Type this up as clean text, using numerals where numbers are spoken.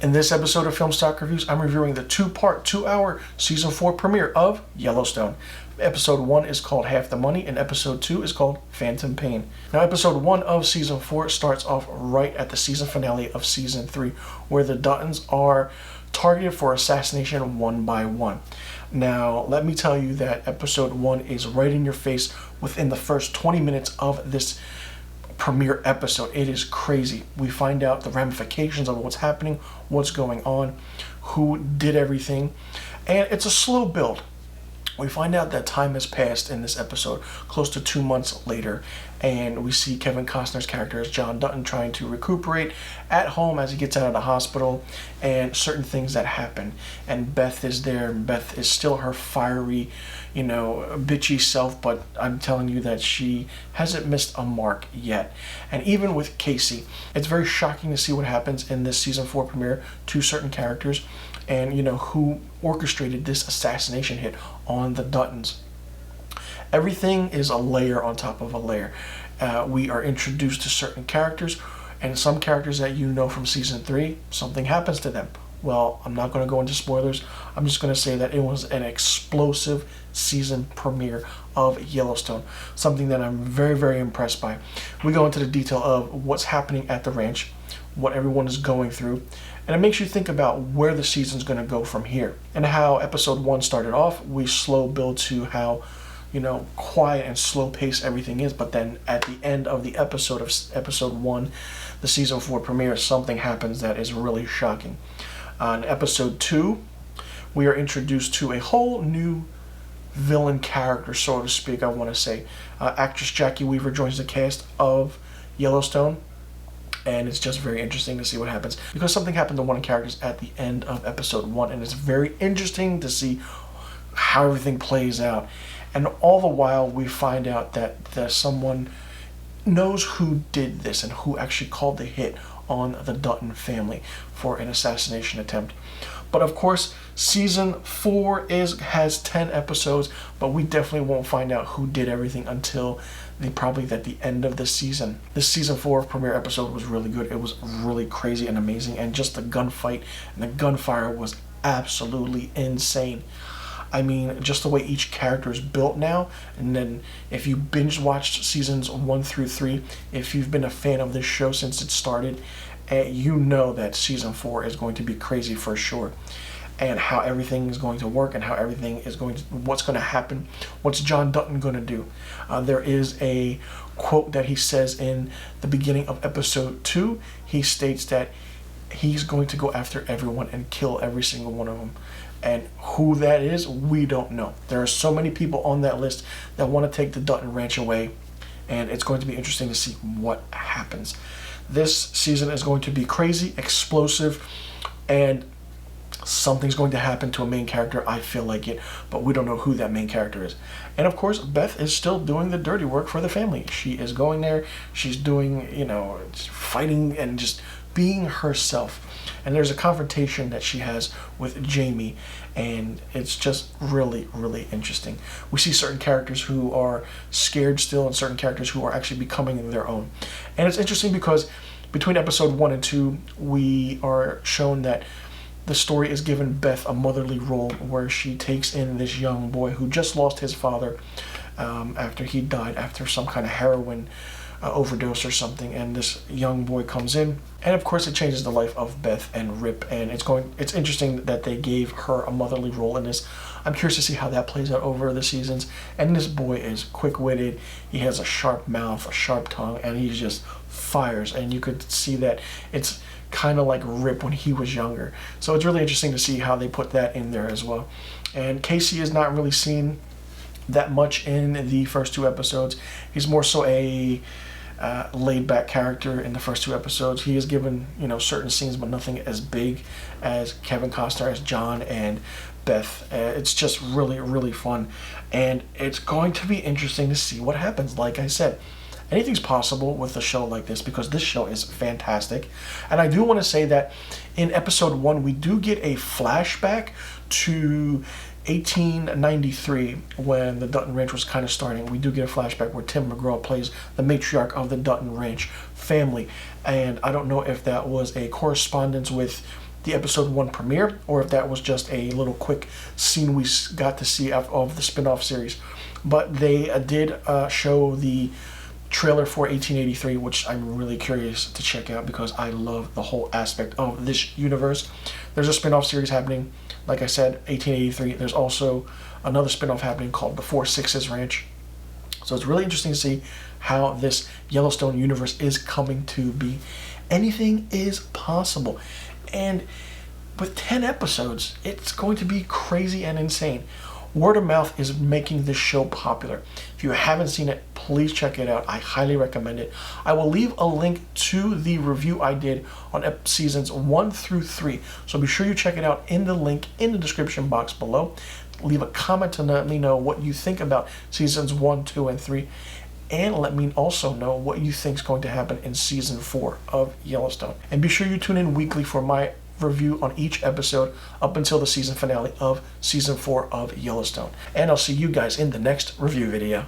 In this episode of Film Stock Reviews, I'm reviewing the two-part, 2-hour Season 4 premiere of Yellowstone. Episode 1 is called Half the Money, and Episode 2 is called Phantom Pain. Now, Episode 1 of Season 4 starts off right at the season finale of Season 3, where the Duttons are targeted for assassination one by one. Now, let me tell you that Episode 1 is right in your face within the first 20 minutes of this premiere episode. It is crazy. We find out the ramifications of what's happening, what's going on, who did everything, and it's a slow build. We find out that time has passed in this episode, close to 2 months later, and we see Kevin Costner's character as John Dutton trying to recuperate at home as he gets out of the hospital, and certain things that happen. And Beth is there, and Beth is still her fiery, bitchy self, but I'm telling you that she hasn't missed a mark yet. And even with Casey, it's very shocking to see what happens in this Season 4 premiere to certain characters, and who orchestrated this assassination hit on the Duttons. Everything is a layer on top of a layer. We are introduced to certain characters, and some characters that from Season 3, something happens to them. Well, I'm not going to go into spoilers. I'm just going to say that it was an explosive season premiere of Yellowstone, something that I'm very, very impressed by. We go into the detail of what's happening at the ranch, what everyone is going through, and it makes you think about where the season's going to go from here. And how Episode 1 started off, we slow build to how quiet and slow pace everything is, but then at the end of the episode of Episode 1, the Season 4 premiere, something happens that is really shocking. On Episode 2, we are introduced to a whole new villain character, so to speak, I want to say. Actress Jackie Weaver joins the cast of Yellowstone, and it's just very interesting to see what happens, because something happened to one of the characters at the end of Episode 1, and it's very interesting to see how everything plays out. And all the while, we find out that someone knows who did this and who actually called the hit on the Dutton family for an assassination attempt. But of course, Season 4 has 10 episodes, but we definitely won't find out who did everything until probably at the end of the season. This Season 4 premiere episode was really good. It was really crazy and amazing, and just the gunfight and the gunfire was absolutely insane. I mean, just the way each character is built now, and then if you binge watched Seasons 1 through 3, if you've been a fan of this show since it started, you know that Season 4 is going to be crazy for sure. And how everything is going to work, and how everything is what's going to happen, what's John Dutton going to do. There is a quote that he says in the beginning of Episode 2. He states that he's going to go after everyone and kill every single one of them. And who that is, we don't know. There are so many people on that list that want to take the Dutton Ranch away, and it's going to be interesting to see what happens. This season is going to be crazy, explosive, and something's going to happen to a main character. I feel like it, but we don't know who that main character is. And of course, Beth is still doing the dirty work for the family. She is going there. She's doing, fighting and just being herself. And there's a confrontation that she has with Jamie, and it's just really, really interesting. We see certain characters who are scared still, and certain characters who are actually becoming their own. And it's interesting because between Episode 1 and 2, we are shown that the story is giving Beth a motherly role, where she takes in this young boy who just lost his father after he died after some kind of heroin overdose or something, and this young boy comes in, and of course it changes the life of Beth and Rip, and it's interesting that they gave her a motherly role in this. I'm curious to see how that plays out over the seasons. And this boy is quick-witted. He has a sharp mouth, a sharp tongue, and he just fires, and you could see that it's kind of like Rip when he was younger. So it's really interesting to see how they put that in there as well. And Casey is not really seen that much in the first 2 episodes. He's more so a laid-back character in the first 2 episodes. He is given, certain scenes, but nothing as big as Kevin Costner as John and Beth. It's just really, really fun, and it's going to be interesting to see what happens. Like I said, anything's possible with a show like this, because this show is fantastic. And I do want to say that in Episode 1, we do get a flashback to 1893, when the Dutton Ranch was kind of starting. We do get a flashback where Tim McGraw plays the matriarch of the Dutton Ranch family, and I don't know if that was a correspondence with the episode 1 premiere, or if that was just a little quick scene we got to see of the spin-off series. But they did show the trailer for 1883, which I'm really curious to check out because I love the whole aspect of this universe. There's a spin-off series happening, like I said, 1883. There's also another spin-off happening called The Four Sixes Ranch. So it's really interesting to see how this Yellowstone universe is coming to be. Anything is possible. And with 10 episodes, it's going to be crazy and insane. Word of mouth is making this show popular. If you haven't seen it, please check it out. I highly recommend it. I will leave a link to the review I did on seasons 1 through 3. So be sure you check it out in the link in the description box below. Leave a comment to let me know what you think about seasons 1, 2, and 3. And let me also know what you think is going to happen in season 4 of Yellowstone. And be sure you tune in weekly for my review on each episode up until the season finale of season 4 of Yellowstone. And I'll see you guys in the next review video.